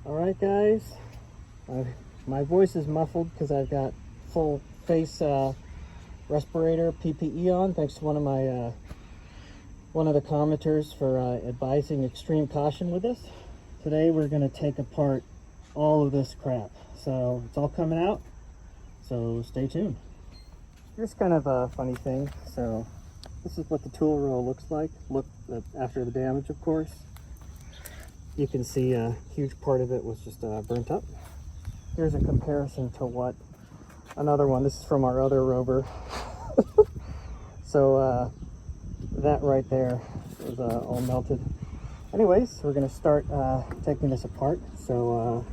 Alright guys, my voice is muffled because I've got full face respirator PPE on, thanks to one of the commenters for advising extreme caution with this. Today we're going to take apart all of this crap, so it's all coming out, so stay tuned. Here's kind of a funny thing. So this is what the tool roll looks like. Look after the damage, of course. You can see a huge part of it was just burnt up. Here's a comparison to what another one, this is from our other Rover. So that right there is all melted. Anyways, we're going to start taking this apart. So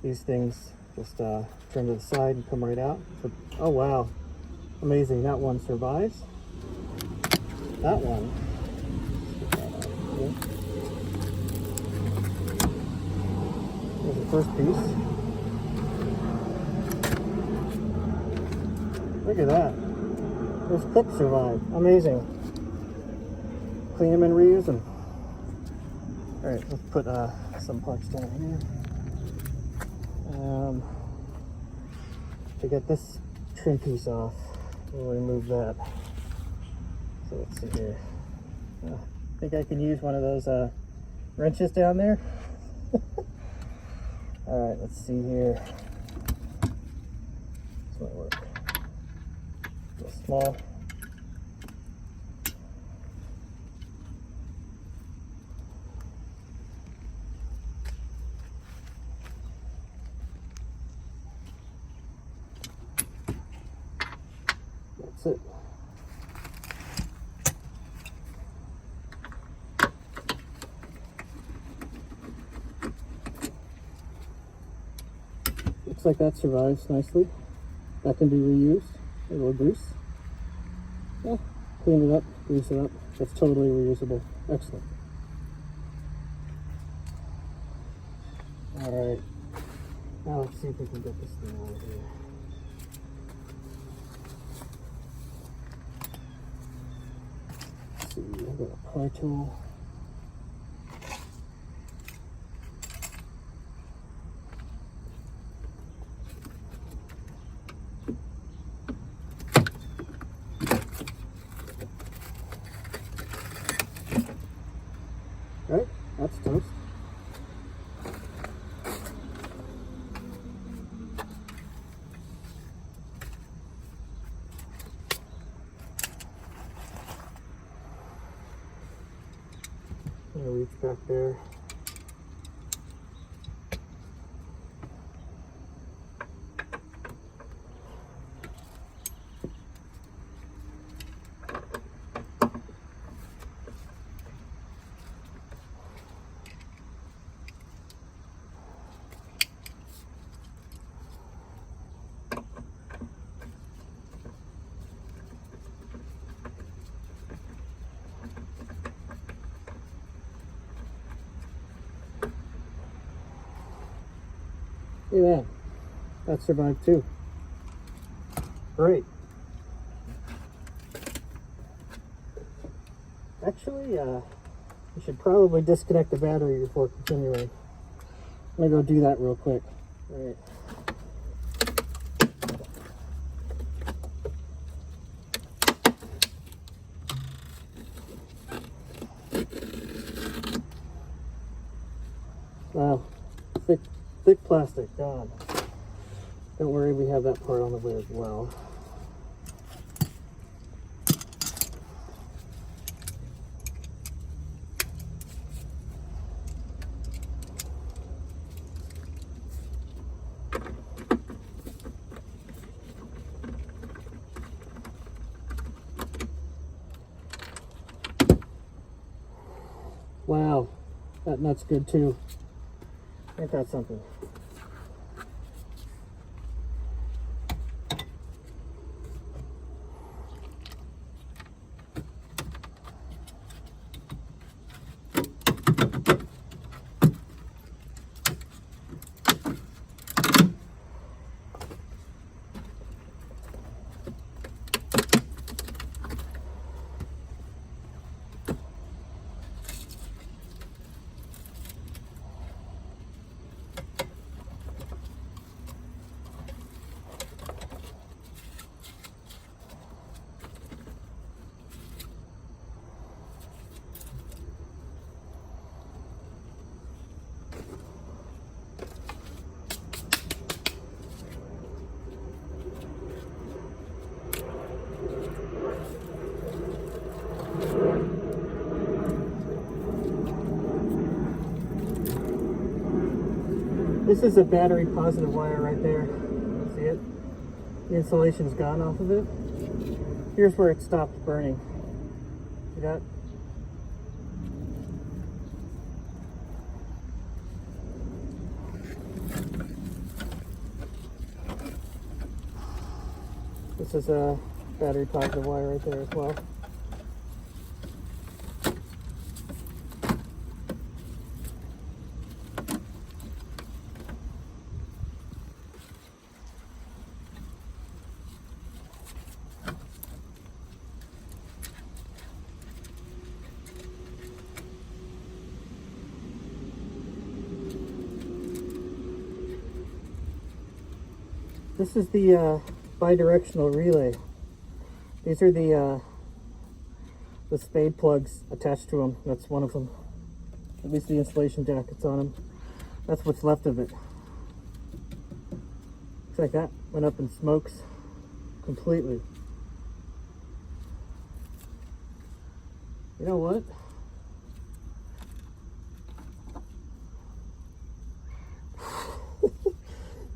these things just turn to the side and come right out. So, oh wow, amazing, that one survives. That one, here's the first piece. Look at that. Those clips survive. Amazing. Clean them and reuse them. Alright, let's put some parts down here. To get this trim piece off, we'll remove that. So let's see here. I think I can use one of those wrenches down there. Alright, let's see here. This might work. A little small. That's it. Looks like that survives nicely. That can be reused. A little grease. Yeah, clean it up, grease it up. That's totally reusable. Excellent. Alright. Now let's see if we can get this thing out of here. Let's see, I've got a pry tool. Right, that's toast. I'm gonna reach back there. Look at that. That survived too. Great. Actually, you should probably disconnect the battery before continuing. I'm gonna go do that real quick. All right. Wow. Thick plastic, God. Don't worry, we have that part on the way as well. Wow, that nut's good too. Ain't that something? This is a battery positive wire right there. See it? The insulation's gone off of it. Here's where it stopped burning. See that? This is a battery positive wire right there as well. This is the bi-directional relay. These are the spade plugs attached to them. That's one of them. At least the insulation jackets on them. That's what's left of it. Looks like that went up in smokes completely. You know what?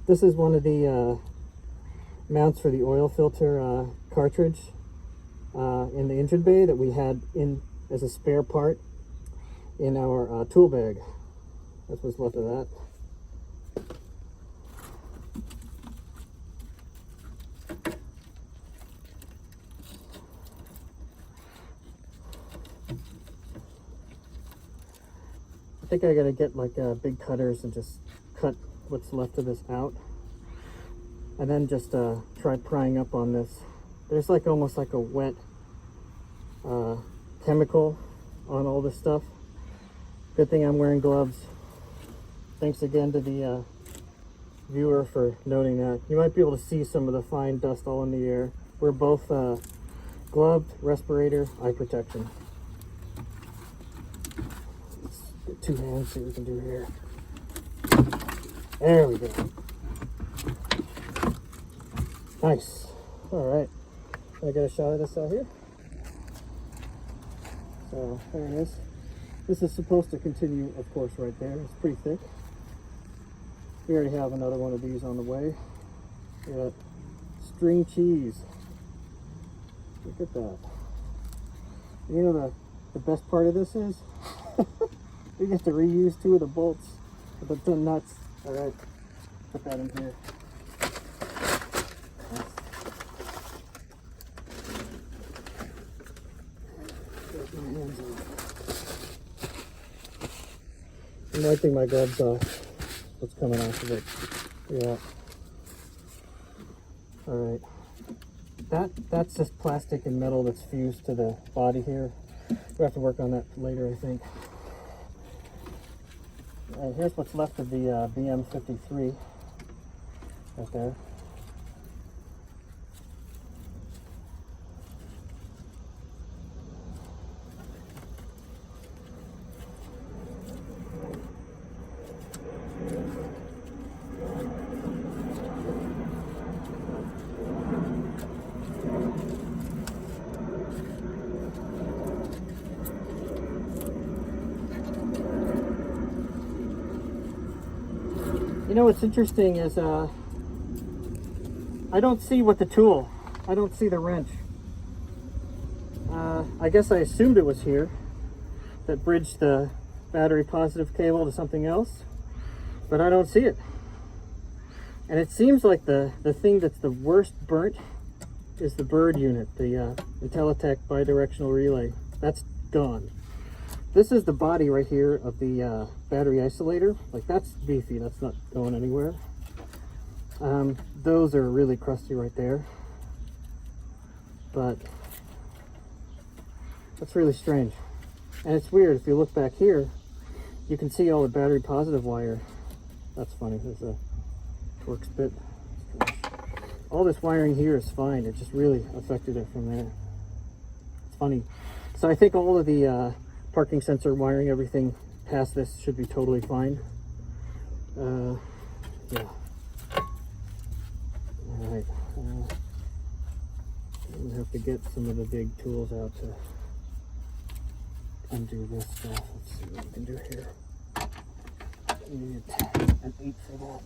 This is one of the mounts for the oil filter cartridge in the engine bay that we had in as a spare part in our tool bag. That's what's left of that. I think I gotta get like big cutters and just cut what's left of this out, and then just try prying up on this. There's like almost like a wet chemical on all this stuff. Good thing I'm wearing gloves. Thanks again to the viewer for noting that. You might be able to see some of the fine dust all in the air. We're both gloved, respirator, eye protection. Let's get two hands, see what we can do here. There we go. Nice. All right. Can I get a shot of this out here? So there it is. This is supposed to continue, of course, right there. It's pretty thick. We already have another one of these on the way. We got string cheese. Look at that. You know the best part of this is we get to reuse two of the bolts with the nuts. All right, put that in here. Get my hands on. I'm wiping my gloves off. What's coming off of it? Yeah. All right. That's just plastic and metal that's fused to the body here. We have to work on that later, I think. Here's what's left of the BM53 right there. You know what's interesting is I don't see what the tool, I don't see the wrench. I guess I assumed it was here, that bridged the battery positive cable to something else, but I don't see it. And it seems like the thing that's the worst burnt is the bird unit, the Intellitec bi-directional relay. That's gone. This is the body right here of the battery isolator. Like, that's beefy, that's not going anywhere. Those are really crusty right there. But that's really strange. And it's weird, if you look back here, you can see all the battery positive wire. That's funny, there's a Torx bit. All this wiring here is fine, it just really affected it from there. It's funny. So I think all of the parking sensor wiring, everything past this should be totally fine. Yeah. Alright. I'm gonna have to get some of the big tools out to undo this stuff. Let's see what we can do here. Need an 8 for that.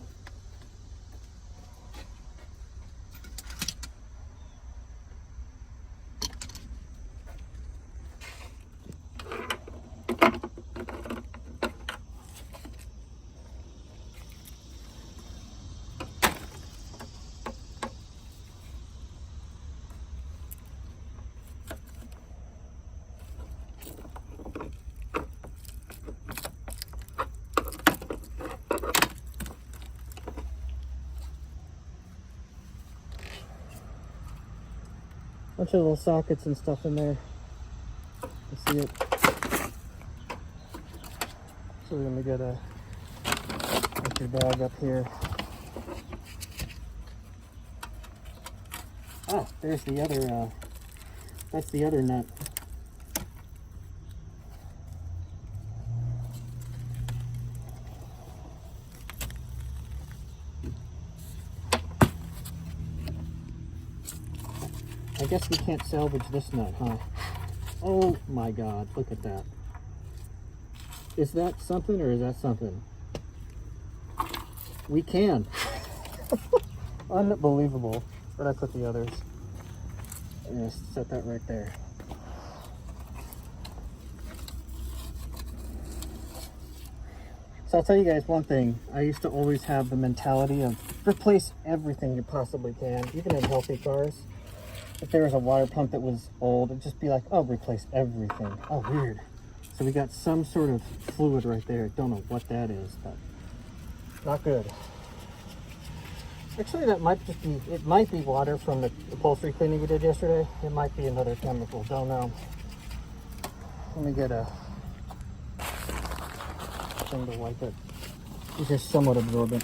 Bunch of little sockets and stuff in there. You see it? So we're gonna get a empty bag up here. Ah, there's the other. That's the other nut. I guess we can't salvage this nut, huh? Oh my God, look at that. Is that something or is that something? We can. Unbelievable. Where'd I put the others? I'm gonna set that right there. So I'll tell you guys one thing. I used to always have the mentality of replace everything you possibly can, even in healthy cars. If there was a water pump that was old, it'd just be like, oh, replace everything. Oh, weird. So we got some sort of fluid right there. Don't know what that is, but not good. Actually, that might just be, it might be water from the upholstery cleaning we did yesterday. It might be another chemical, don't know. Let me get a thing to wipe it. These are somewhat absorbent.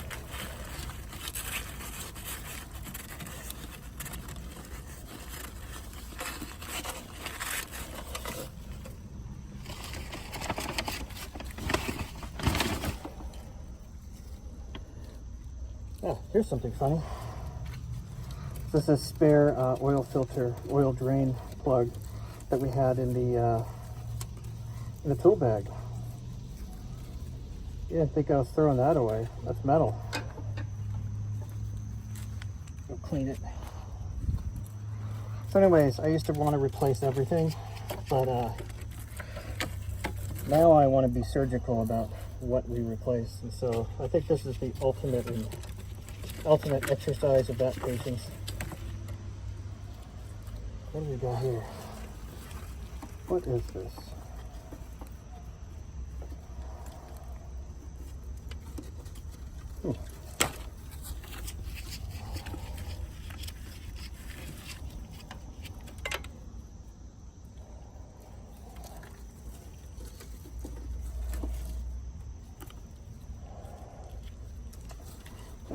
Oh, here's something funny. This is a spare oil filter, oil drain plug that we had in the tool bag. You didn't think I was throwing that away. That's metal. Go clean it. So anyways, I used to want to replace everything, but now I want to be surgical about what we replace. And so I think this is the ultimate exercise of that patience. What do we got here? What is this?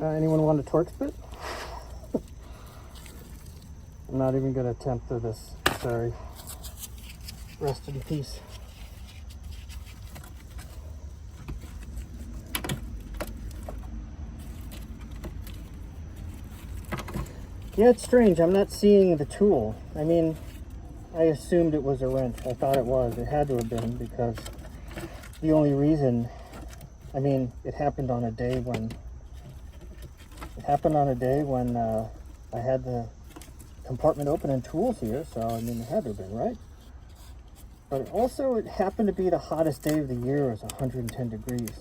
Anyone want a torx bit? I'm not even going to attempt to this. Sorry. Rest in peace. Yeah, it's strange. I'm not seeing the tool. I mean, I assumed it was a wrench. I thought it was. It had to have been, because the only reason, I mean, it happened on a day when I had the compartment open and tools here, so I mean, it had to have been, right? But also, it happened to be the hottest day of the year. It was 110 degrees.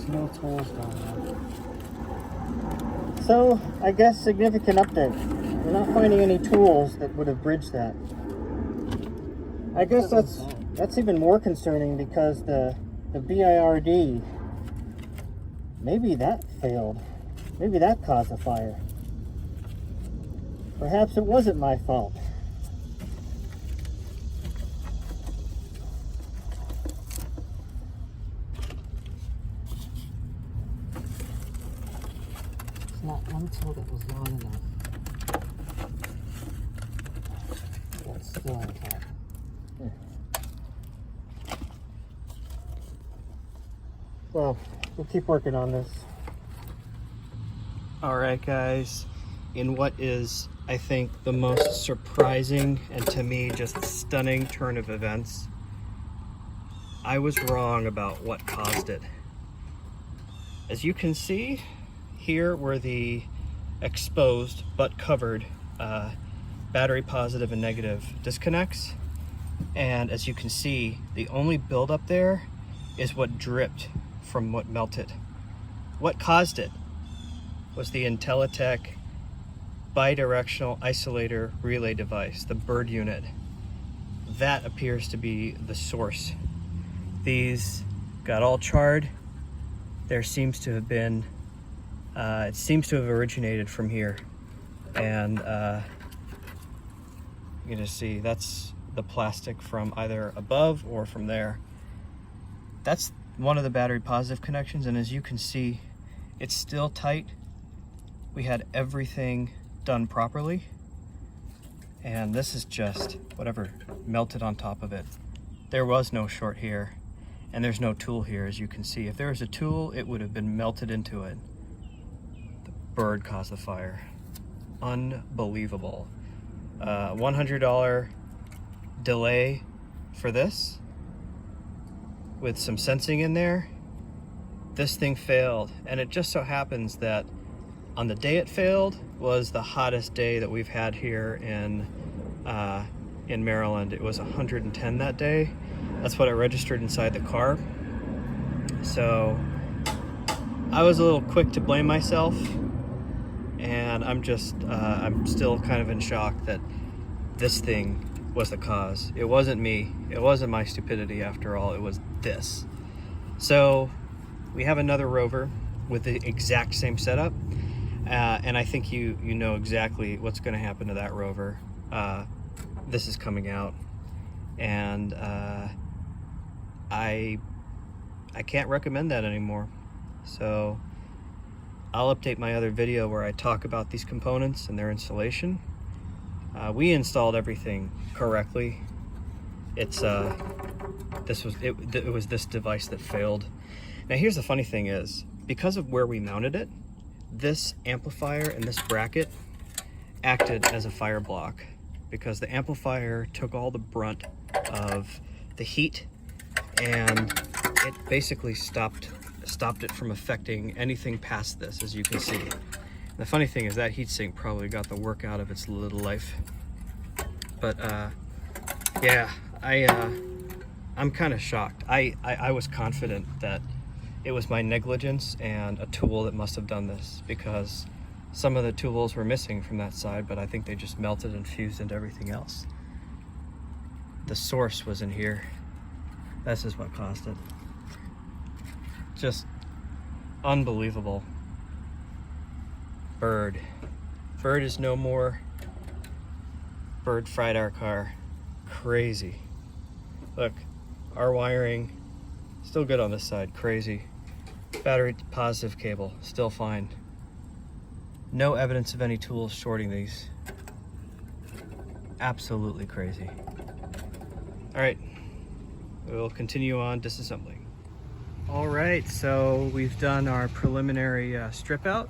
No tools down there. So, I guess significant update. We're not finding any tools that would have bridged that. I guess that's even more concerning, because the BIRD, maybe that failed. Maybe that caused a fire. Perhaps it wasn't my fault. until that was long enough. That's still on top. Here. Well, we'll keep working on this. All right, guys. In what is, I think, the most surprising and to me just stunning turn of events, I was wrong about what caused it. As you can see, here were the exposed but covered battery positive and negative disconnects. And as you can see, the only buildup there is what dripped from what melted. What caused it was the Intellitec Bi-directional isolator relay device, the bird unit. That appears to be the source. These got all charred. There seems to have been, it seems to have originated from here. And you can see that's the plastic from either above or from there. That's one of the battery positive connections, and as you can see, it's still tight. We had everything done properly, and this is just whatever melted on top of it. There was no short here, and there's no tool here, as you can see. If there was a tool, it would have been melted into it. The bird caused the fire. Unbelievable. $100 delay for this with some sensing in there. This thing failed, and it just so happens that on the day it failed was the hottest day that we've had here in Maryland. It was 110 that day. That's what I registered inside the car. So I was a little quick to blame myself, and I'm still kind of in shock that this thing was the cause. It wasn't me. It wasn't my stupidity after all. It was this. So we have another Rover with the exact same setup. And I think you know exactly what's going to happen to that Rover. This is coming out, and I can't recommend that anymore. So I'll update my other video where I talk about these components and their installation. We installed everything correctly. It was this device that failed. Now here's the funny thing is, because of where we mounted it, this amplifier and this bracket acted as a fire block, because the amplifier took all the brunt of the heat, and it basically stopped it from affecting anything past this, as you can see. And the funny thing is that heatsink probably got the work out of its little life. But yeah, I'm kind of shocked. I was confident that it was my negligence and a tool that must have done this, because some of the tools were missing from that side, but I think they just melted and fused into everything else. The source was in here. This is what caused it. Just unbelievable. Bird is no more. Bird fried our car. Crazy. Look, our wiring still good on this side. Crazy. Battery positive cable still fine. No evidence of any tools shorting these. Absolutely crazy. All right, we'll continue on disassembling. All right, so we've done our preliminary strip out,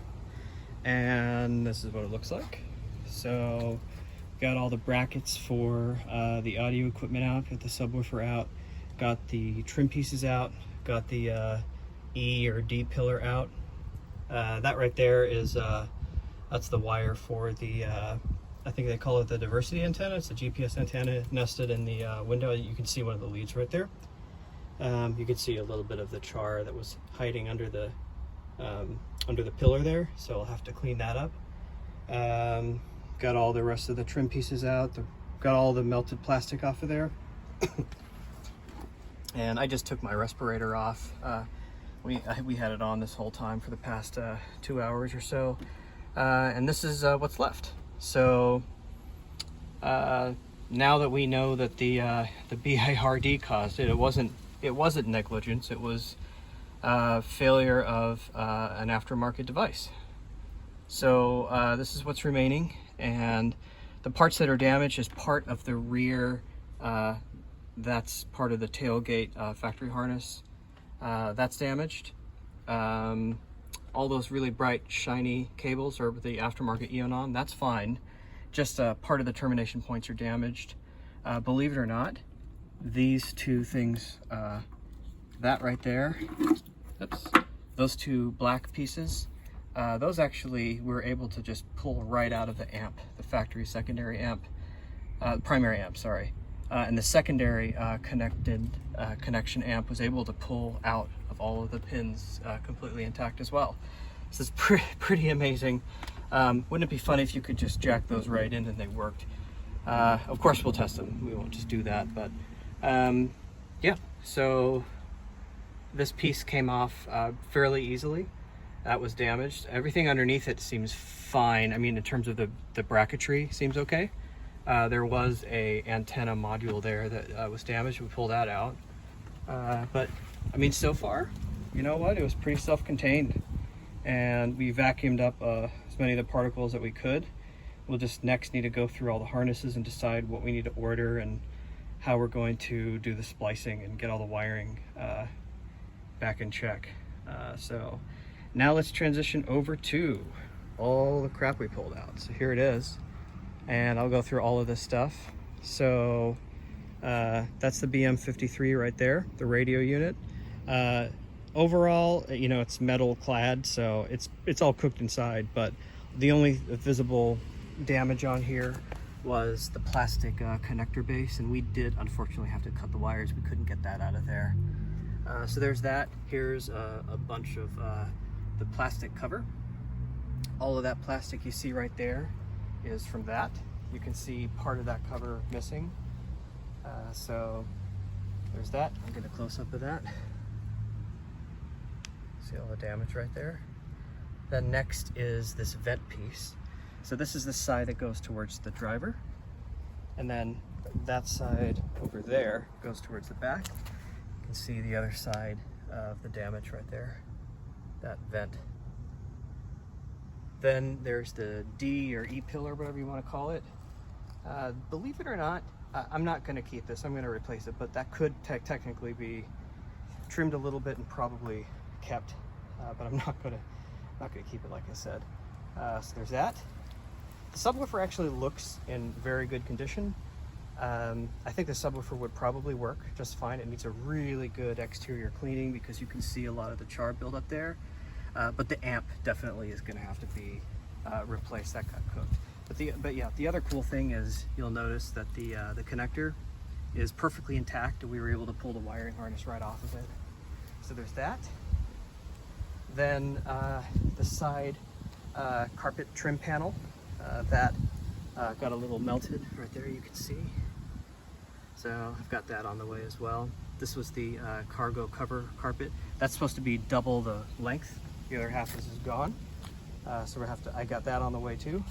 and this is what it looks like. So got all the brackets for the audio equipment out, got the subwoofer out, got the trim pieces out, got the E or D pillar out. That right there is that's the wire for the I think they call it the diversity antenna. It's a GPS antenna nested in the window. You can see one of the leads right there. You can see a little bit of the char that was hiding under the pillar there, so I'll have to clean that up. Got all the rest of the trim pieces out, got all the melted plastic off of there. And I just took my respirator off. We had it on this whole time for the past 2 hours or so, and this is what's left. So now that we know that the BIRD caused it, it wasn't negligence. It was failure of an aftermarket device. So this is what's remaining, and the parts that are damaged is part of the rear, that's part of the tailgate factory harness. That's damaged. All those really bright, shiny cables are the aftermarket Eon, that's fine. Just part of the termination points are damaged. Believe it or not, these two things, that right there, oops, those two black pieces, those actually we were able to just pull right out of the amp, the factory secondary amp, primary amp, sorry. And the secondary connection amp was able to pull out of all of the pins completely intact as well. This is pretty amazing. Wouldn't it be funny if you could just jack those right in and they worked? Of course we'll test them, we won't just do that, but yeah, so this piece came off fairly easily. That was damaged. Everything underneath it seems fine. I mean, in terms of the bracketry, seems okay. There was a antenna module there that was damaged. We pulled that out. But I mean, so far, you know what? It was pretty self-contained, and we vacuumed up as many of the particles that we could. We'll just next need to go through all the harnesses and decide what we need to order and how we're going to do the splicing and get all the wiring back in check. So now let's transition over to all the crap we pulled out. So here it is, and I'll go through all of this stuff. So that's the BM53 right there, the radio unit. Overall, you know, it's metal clad, so it's all cooked inside, but the only visible damage on here was the plastic connector base, and we did unfortunately have to cut the wires. We couldn't get that out of there. So there's that. Here's a bunch of the plastic cover. All of that plastic you see right there is from that. You can see part of that cover missing. So there's that. I'll get a close-up of that. See all the damage right there. Then next is this vent piece. So this is the side that goes towards the driver, and then that side over there goes towards the back. You can see the other side of the damage right there, that vent. Then there's the D or E pillar, whatever you want to call it. Believe it or not, I'm not going to keep this. I'm going to replace it, but that could technically be trimmed a little bit and probably kept, but I'm not going to keep it, like I said. So there's that. The subwoofer actually looks in very good condition. I think the subwoofer would probably work just fine. It needs a really good exterior cleaning because you can see a lot of the char buildup there. But the amp definitely is going to have to be replaced. That got cooked. But yeah, the other cool thing is you'll notice that the connector is perfectly intact, and we were able to pull the wiring harness right off of it. So there's that. Then the side carpet trim panel, that got a little melted right there, you can see. So I've got that on the way as well. This was the cargo cover carpet. That's supposed to be double the length. The other half is gone. So I got that on the way too.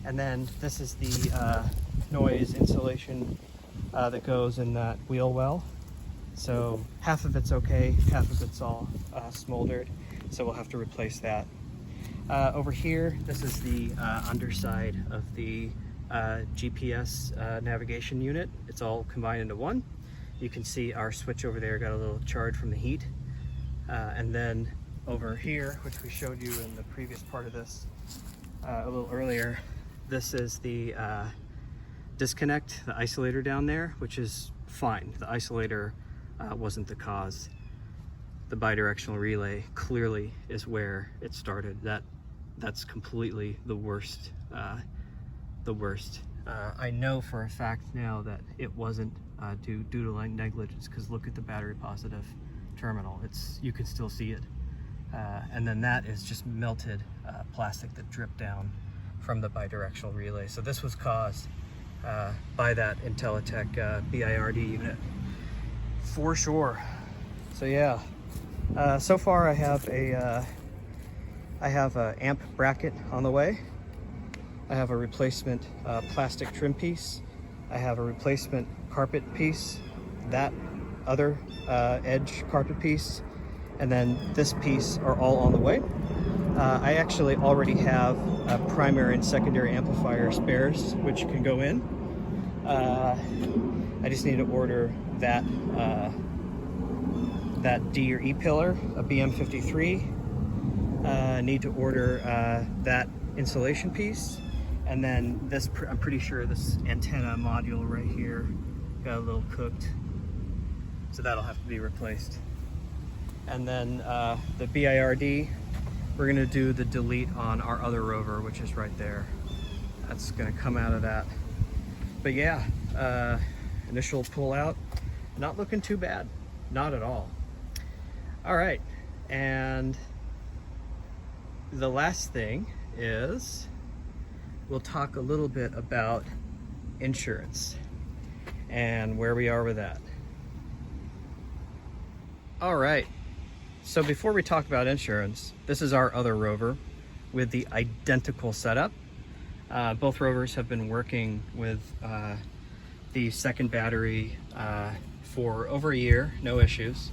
And then this is the noise insulation that goes in that wheel well. So half of it's okay, half of it's all smoldered. So we'll have to replace that. Over here, this is the underside of the GPS navigation unit. It's all combined into one. You can see our switch over there got a little charred from the heat. And then over here, which we showed you in the previous part of this a little earlier, this is the disconnect, the isolator down there, which is fine. The isolator wasn't the cause. The bidirectional relay clearly is where it started. That's completely the worst. I know for a fact now that it wasn't due to negligence, because look at the battery positive terminal. You can still see it. And then that is just melted plastic that dripped down from the bidirectional relay. So this was caused by that Intellitec BIRD unit for sure. So yeah, so far I have a amp bracket on the way. I have a replacement plastic trim piece. I have a replacement carpet piece, that other edge carpet piece, and then this piece are all on the way. I actually already have primary and secondary amplifier spares which can go in. I just need to order that that D or E pillar, a BM53. I need to order that insulation piece, and then this, I'm pretty sure this antenna module right here got a little cooked, so that'll have to be replaced. And then the BIRD, we're gonna do the delete on our other rover, which is right there. That's gonna come out of that. But yeah, initial pull out, not looking too bad, not at all. All right, and the last thing is we'll talk a little bit about insurance and where we are with that. All right, so before we talk about insurance, this is our other rover with the identical setup. Both rovers have been working with the second battery for over a year, no issues.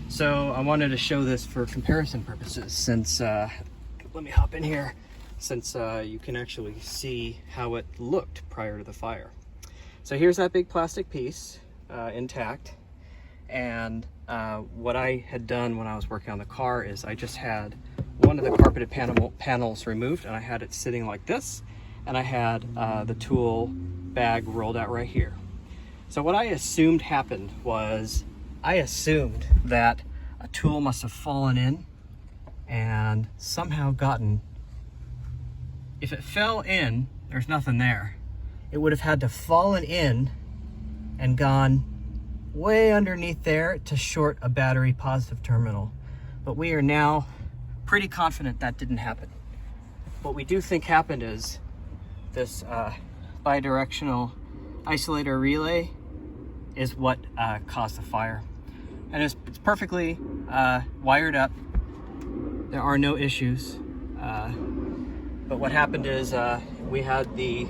So I wanted to show this for comparison purposes, since let me hop in here, since you can actually see how it looked prior to the fire. So here's that big plastic piece intact, and what I had done when I was working on the car is I just had one of the carpeted panels removed, and I had it sitting like this, and I had the tool bag rolled out right here. So what I assumed happened was, I assumed that a tool must have fallen in and somehow gotten, if it fell in, there's nothing there. It would have had to fallen in and gone way underneath there to short a battery positive terminal. But we are now pretty confident that didn't happen. What we do think happened is this bi-directional isolator relay is what caused the fire. And it's perfectly wired up. There are no issues. But what happened is we had it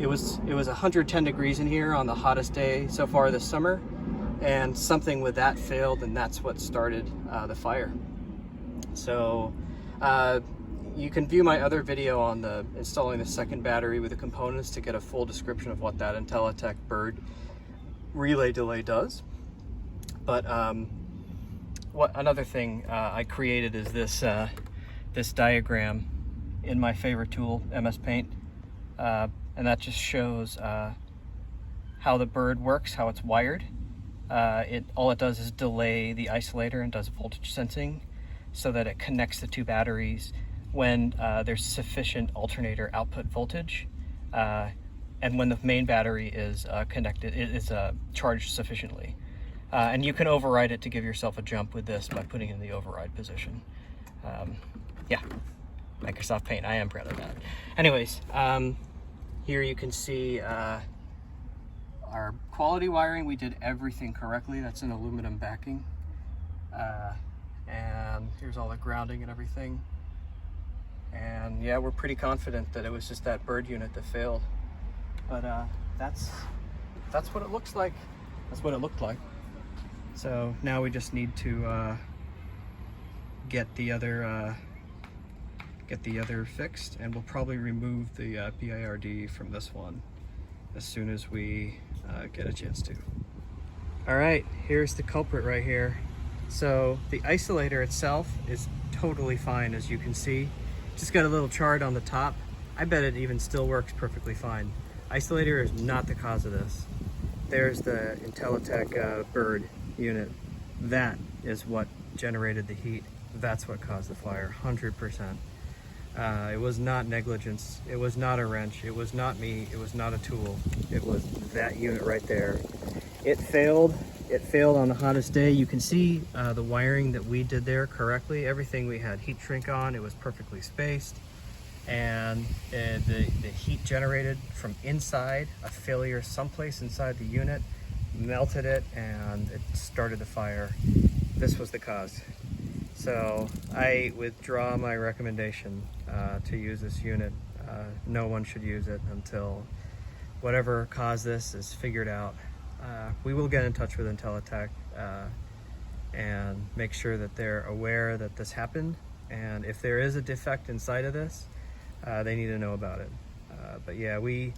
was 110 degrees in here on the hottest day so far this summer, and something with that failed, and that's what started the fire. So you can view my other video on installing the second battery with the components to get a full description of what that Intellitec bird relay delay does. But another thing I created is this diagram in my favorite tool, MS Paint, and that just shows how the bird works, how it's wired. All it does is delay the isolator and does voltage sensing so that it connects the two batteries when there's sufficient alternator output voltage, and when the main battery is connected, it is charged sufficiently. And you can override it to give yourself a jump with this by putting in the override position. Yeah, Microsoft Paint, I am proud of that. Anyways, here you can see our quality wiring. We did everything correctly. That's an aluminum backing. And here's all the grounding and everything. And yeah, we're pretty confident that it was just that bird unit that failed. But that's what it looks like. That's what it looked like. So now we just need to get the other fixed, and we'll probably remove the BIRD from this one as soon as we get a chance to. All right, here's the culprit right here. So the isolator itself is totally fine, as you can see. Just got a little chart on the top. I bet it even still works perfectly fine. Isolator is not the cause of this. There's the Intellitec bird unit. That is what generated the heat. That's what caused the fire, 100%. It was not negligence. It was not a wrench. It was not me. It was not a tool. It was that unit right there. It failed. It failed on the hottest day. You can see the wiring that we did there correctly. Everything we had heat shrink on. It was perfectly spaced. And the heat generated from inside, a failure someplace inside the unit, melted it, and it started the fire. This was the cause. So I withdraw my recommendation to use this unit. No one should use it until whatever caused this is figured out. We will get in touch with Intellitec and make sure that they're aware that this happened and if there is a defect inside of this, they need to know about it. But yeah, we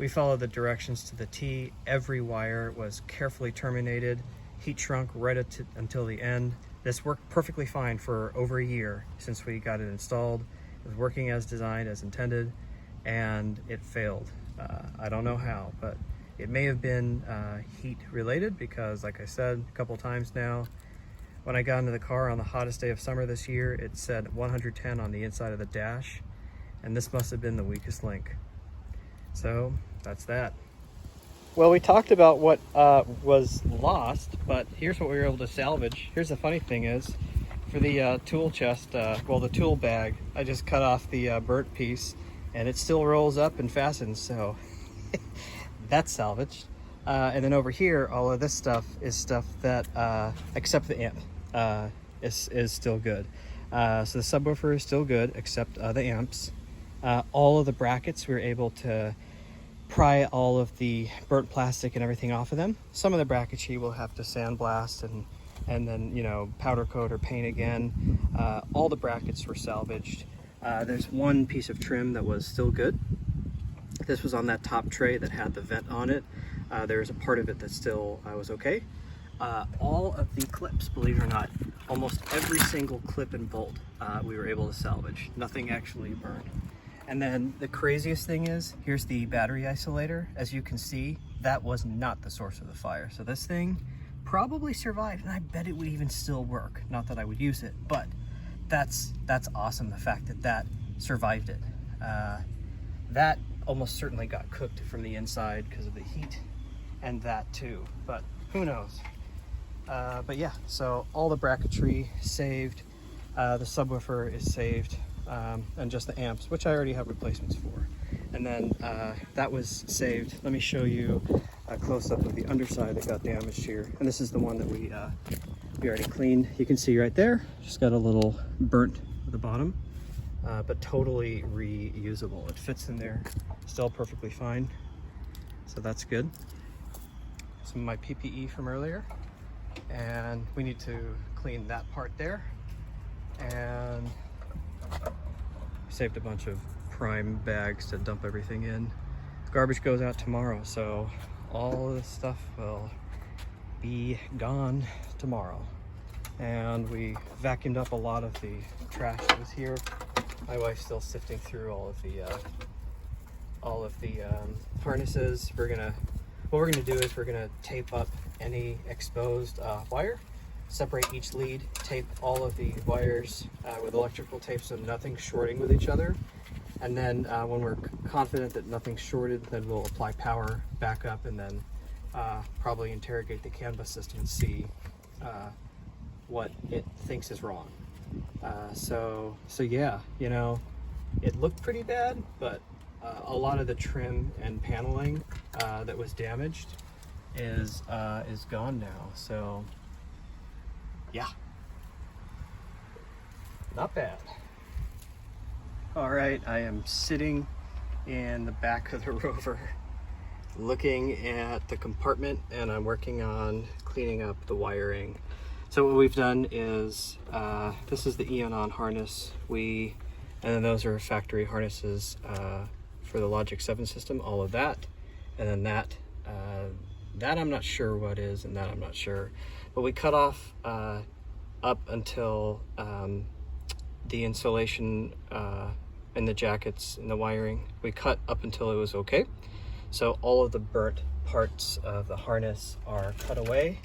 followed the directions to the T. Every wire was carefully terminated, heat shrunk right until the end. This worked perfectly fine for over a year since we got it installed. It was working as designed, as intended, and it failed. I don't know how, but it may have been heat related, because like I said a couple times now, when I got into the car on the hottest day of summer this year, it said 110 on the inside of the dash, and this must have been the weakest link. So that's that. Well, we talked about what was lost, but here's what we were able to salvage. Here's the funny thing is, for the tool chest, well, the tool bag, I just cut off the burnt piece, and it still rolls up and fastens, so that's salvaged. And then over here, all of this stuff is stuff that, except the amp, is still good. So the subwoofer is still good, except the amps. All of the brackets, we were able to pry all of the burnt plastic and everything off of them. Some of the bracketry will have to sandblast and then, you know, powder coat or paint again. All the brackets were salvaged. There's one piece of trim that was still good. This was on that top tray that had the vent on it. There was a part of it that still was okay. All of the clips, believe it or not, almost every single clip and bolt we were able to salvage. Nothing actually burned. And then the craziest thing is, here's the battery isolator. As you can see, that was not the source of the fire. So this thing probably survived, and I bet it would even still work. Not that I would use it, but that's awesome, the fact that that survived it. That almost certainly got cooked from the inside because of the heat, and that too, but who knows. But yeah, so all the bracketry saved, the subwoofer is saved, and just the amps, which I already have replacements for. And then that was saved. Let me show you a close-up of the underside that got damaged here. And this is the one that we already cleaned. You can see right there, just got a little burnt at the bottom, but totally reusable. It fits in there still perfectly fine, so that's good. Some of my PPE from earlier, and we need to clean that part there. And saved a bunch of prime bags to dump everything in. Garbage goes out tomorrow, so all of this stuff will be gone tomorrow. And we vacuumed up a lot of the trash that was here. My wife's still sifting through all of the harnesses. What we're gonna do is we're gonna tape up any exposed wire, separate each lead, tape all of the wires with electrical tape so nothing's shorting with each other. And then when we're confident that nothing's shorted, then we'll apply power back up, and then probably interrogate the CAN bus system and see what it thinks is wrong. So yeah, you know, it looked pretty bad, but a lot of the trim and paneling that was damaged is gone now. So yeah, not bad. All right, I am sitting in the back of the Rover looking at the compartment, and I'm working on cleaning up the wiring. So what we've done is, this is the Eon harness, and then those are factory harnesses for the Logic 7 system, all of that. And then that I'm not sure what is, and that I'm not sure. But we cut off up until the insulation and the jackets and the wiring. We cut up until it was okay. So all of the burnt parts of the harness are cut away,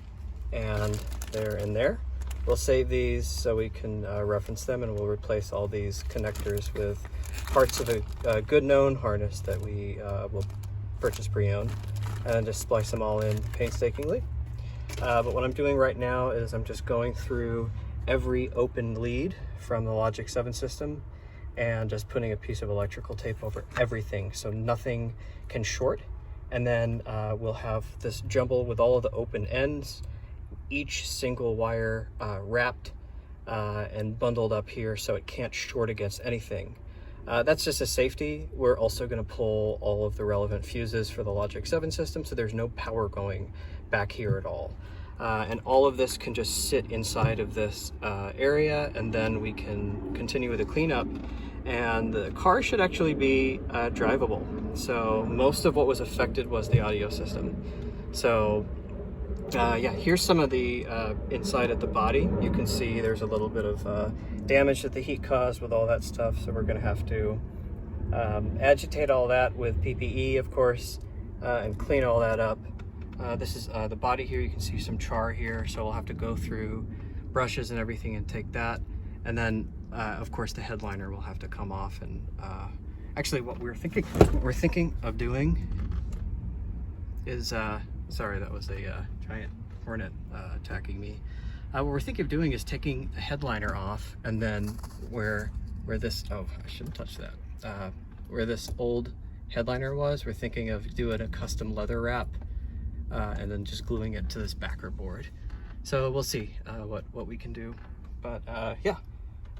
and they're in there. We'll save these so we can reference them, and we'll replace all these connectors with parts of a good known harness that we will purchase pre-owned, and then just splice them all in painstakingly. But what I'm doing right now is I'm just going through every open lead from the Logic 7 system and just putting a piece of electrical tape over everything so nothing can short. And then we'll have this jumble with all of the open ends, each single wire wrapped and bundled up here so it can't short against anything. That's just a safety. We're also going to pull all of the relevant fuses for the Logic 7 system, so there's no power going back here at all. And all of this can just sit inside of this area, and then we can continue with the cleanup. And the car should actually be drivable. So most of what was affected was the audio system. So yeah, here's some of the inside at the body. You can see there's a little bit of damage that the heat caused with all that stuff. So we're gonna have to agitate all that with PPE, of course, and clean all that up. This is the body here. You can see some char here. So we'll have to go through brushes and everything and take that. And then of course the headliner will have to come off. And actually what we're thinking of doing is sorry, that was a giant hornet attacking me. What we're thinking of doing is taking the headliner off, and then where this, oh, I shouldn't touch that, where this old headliner was, we're thinking of doing a custom leather wrap and then just gluing it to this backer board. So we'll see what we can do. But yeah,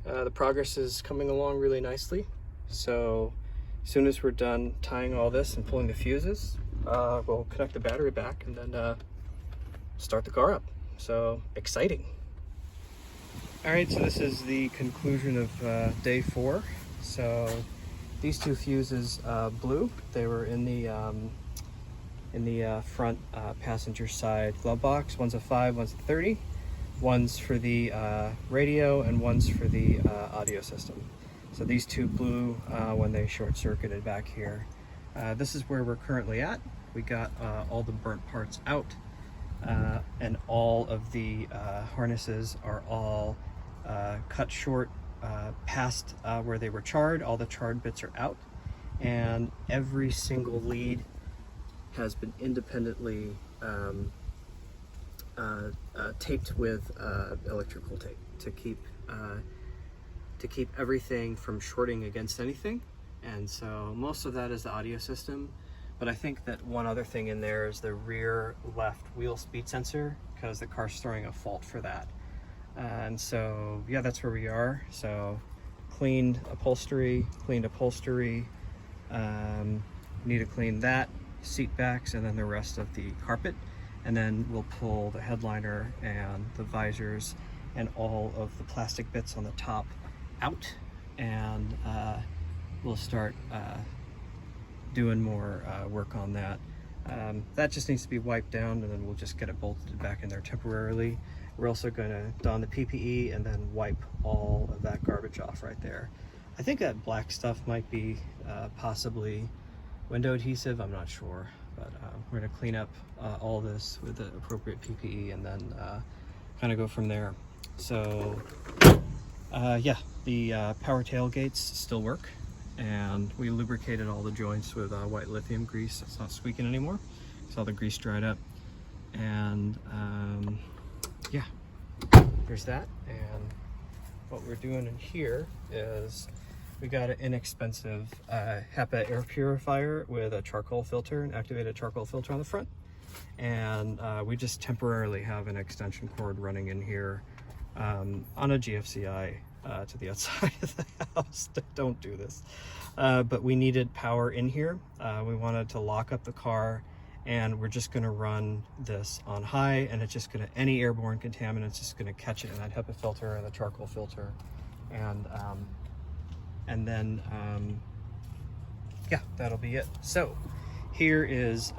the progress is coming along really nicely. So as soon as we're done tying all this and pulling the fuses, we'll connect the battery back and then start the car up. So exciting. All right, so this is the conclusion of day 4. So these two fuses blew. They were in the front passenger side glove box. One's a 5, one's a 30. One's for the radio and one's for the audio system. So these two blew when they short-circuited back here. This is where we're currently at. We got all the burnt parts out, and all of the harnesses are all cut short past where they were charred. All the charred bits are out, and every single lead has been independently taped with electrical tape to keep everything from shorting against anything. And so most of that is the audio system, but I think that one other thing in there is the rear left wheel speed sensor, because the car's throwing a fault for that. And so yeah, that's where we are. So cleaned upholstery, need to clean that, seat backs, and then the rest of the carpet. And then we'll pull the headliner and the visors and all of the plastic bits on the top out, and we'll start doing more work on that. That just needs to be wiped down, and then we'll just get it bolted back in there temporarily. We're also going to don the PPE and then wipe all of that garbage off right there. I think that black stuff might be possibly window adhesive, I'm not sure, but we're going to clean up all this with the appropriate PPE and then kind of go from there. So yeah, the power tailgates still work, and we lubricated all the joints with white lithium grease. It's not squeaking anymore because all the grease dried up. And yeah, there's that. And what we're doing in here is we got an inexpensive HEPA air purifier with a charcoal filter, an activated charcoal filter on the front. And we just temporarily have an extension cord running in here on a GFCI to the outside of the house. Don't do this. But we needed power in here. We wanted to lock up the car, and we're just going to run this on high, and it's just going to, any airborne contaminants just going to catch it in that HEPA filter and the charcoal filter. And then yeah, that'll be it. So here is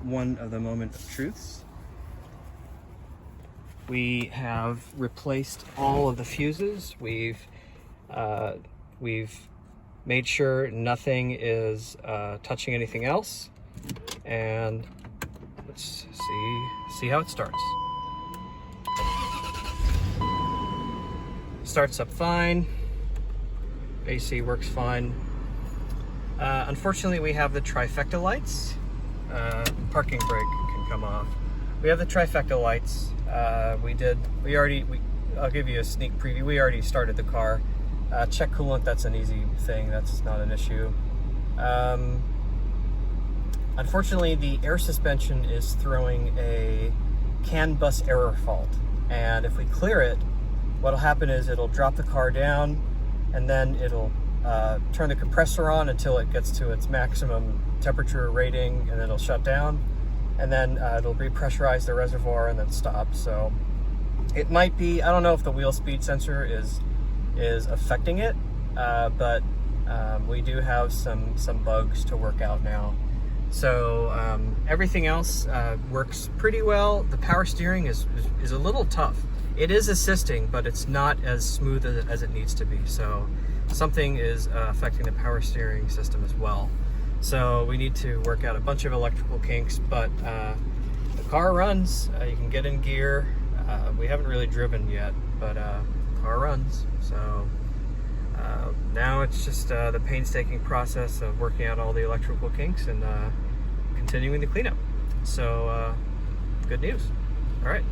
one of the moment of truths. We have replaced all of the fuses. We've made sure nothing is touching anything else. And let's see how it starts. Starts up fine. AC works fine. Unfortunately, we have the trifecta lights. Parking brake can come off. We have the trifecta lights. I'll give you a sneak preview. We already started the car. Check coolant, that's an easy thing. That's not an issue. Unfortunately, the air suspension is throwing a CAN bus error fault. And if we clear it, what'll happen is it'll drop the car down, and then it'll turn the compressor on until it gets to its maximum temperature rating, and then it'll shut down. and then it'll repressurize the reservoir and then stop. So it might be, I don't know if the wheel speed sensor is affecting it, but we do have some bugs to work out now. So everything else works pretty well. The power steering is a little tough. It is assisting, but it's not as smooth as it needs to be. So something is affecting the power steering system as well. So we need to work out a bunch of electrical kinks, but the car runs. You can get in gear. We haven't really driven yet, but the car runs. So now it's just the painstaking process of working out all the electrical kinks and continuing the cleanup. So good news. All right.